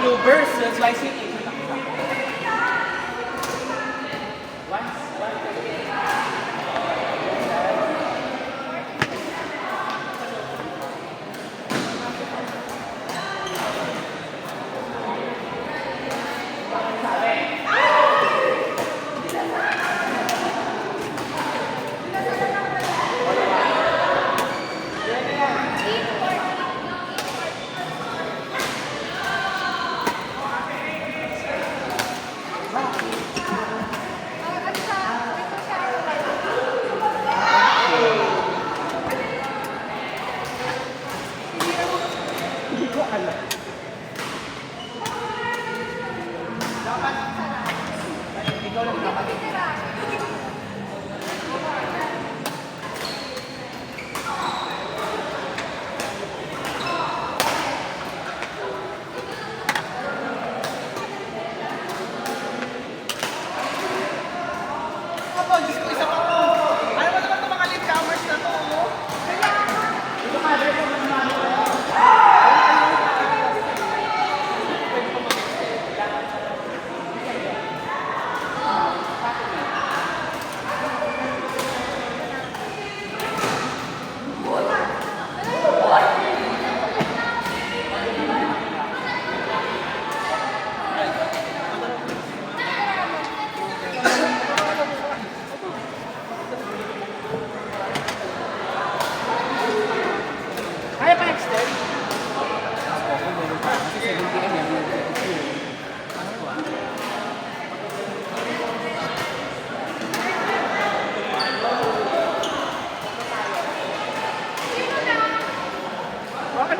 Blue versus YC8.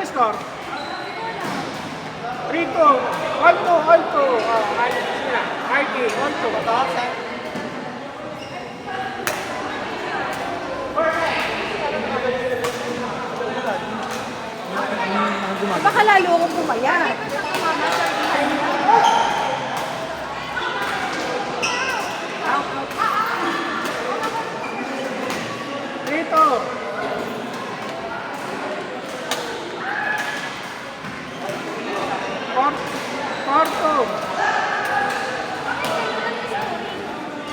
Score. Rico, Alto. Mikey, Alto. Baka lalo akong pumaya. Rito. Porto.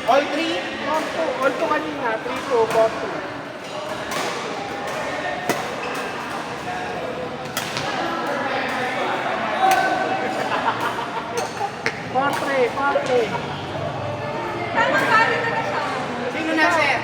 All three? Alto kanina. Rito, Porto. Portre. Sino na, sir?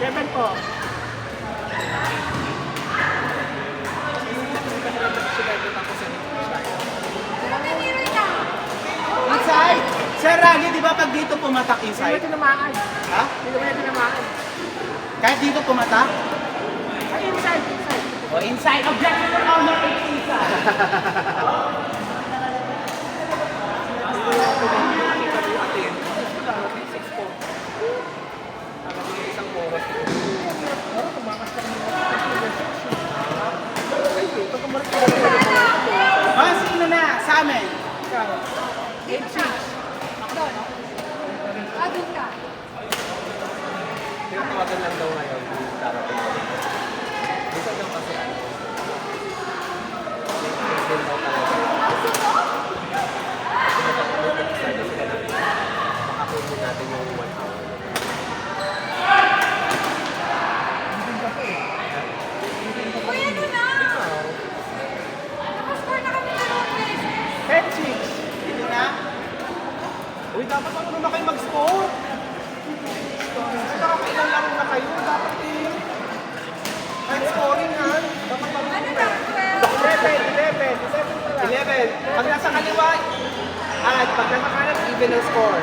Seven po. Inside? Sir Raggy, di ba pag dito pumatak Hindi inside? mo tinamaan. Ha? Hindi mo tinamaan. Kahit dito pumatak? Ay, inside. O inside. Objection for honor, it's inside. Sino na sa amin? 8-6. Adun ka. Tinatawagan lang daw ngayon yung darating na rin. Minsan daw kasi ano, din daw talaga. Nag-start na sila natin. Makakunin natin yung 1 hour. Uy, ano na? Nakascore na kami ng beses. 10-6. Dito na? Uy, dapat ano na kayo mag-score? Nakakailan lang na kayo. Dapat kahit scoring ha. Dapat Ano na? 11 pala. 11. Pag nasa kaliwa, at pag nasa kanan, even ang score.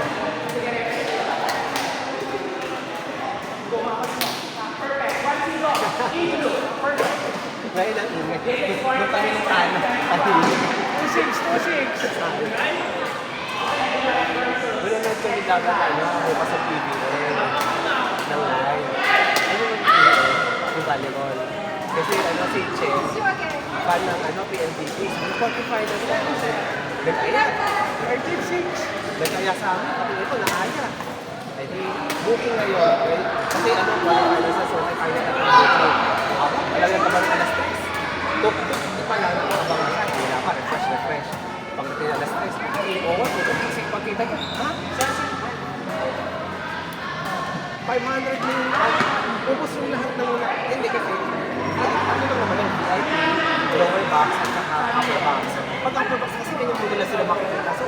Ngayon ang ingay. Doon kami ng tana. 26. Wala na kami dapat may pa sa TV ng live. Ano yung yung volleyball? Kasi si Che, fan ng PNDT. Spotify na siya. Nag-aya. 36. Nag-aya sa amin. Sabi ito, nakaya. Ay di, booking ngayon. Okay? Kasi wala sa Sophie kaya na booking. Talagang kabang alas 3. Doon pa lang, abang na siya. Wala pa, refresh. Pagdating alas 3. Oo, kasi pagkita niya, ha? 500 na yung ubos yung lahat ng hindi kasi ano lang naman yung VIP, lower box at saka upper box. Pag upper box kasi ganyan mo nila sila makikita. So,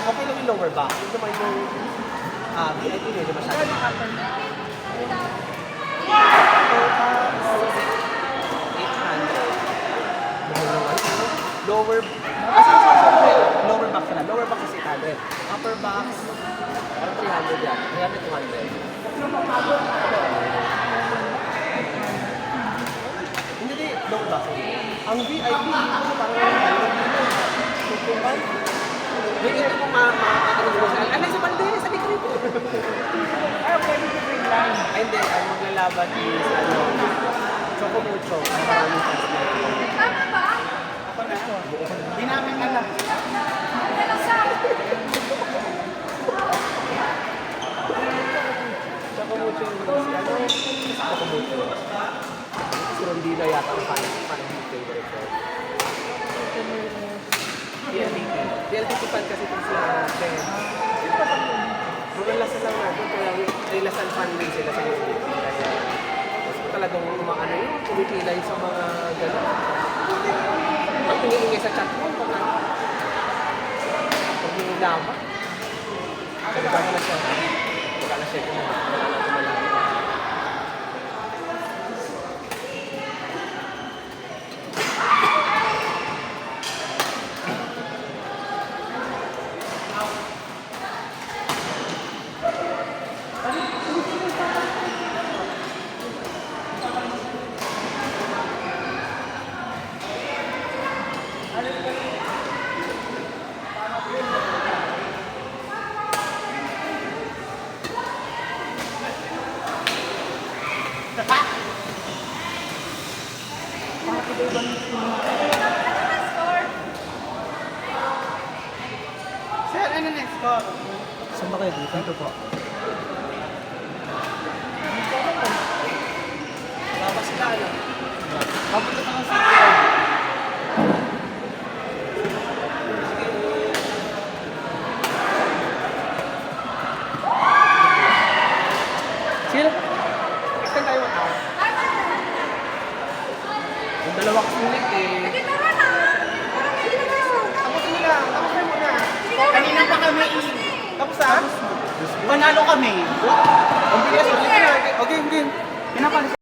okay lang yung lower box. Yung naman yung VIP nila masyado. Upper box, 800. Lower lower box na. Lower box is 800. Upper box, 300 yan. 300, 200. Hindi, lower box. Ang VIP, parang may ito kung ano sa bande, sa likod. Pwede ko bring line. Ay, hindi. Ang maglalaban is, Choco Mucho. Maraming fans na ito. Tama ba? Hindi namin alam. Ano sa? Choco Mucho yung Choco Mucho. Si Rondina yata ang fan yung favorite ko. PLDT. PLDT fan kasi kung sila natin. Mga lasan lang natin, kaya nilasan fan din sila sa PLDT. Kaya talagang umaano yun, pumipilay sa mga gano'n. Ang piniingay sa chat mo, pag nilama. Pagkaka na siya. Pagkaka na siya. Sir, ano next score? Saan ba kayo dito? Dito po. Babas ka na. Papunta ka ng city. Sino? Extend tayo ang hour. Yung dalawa kasing link Hindi tama na. Parang hindi na guys. Tapusin mo na. Tapusin mo na. Kanina pa kami Tapos ha? Panalo kami. Ang bilis. Okay, game. Pinapalis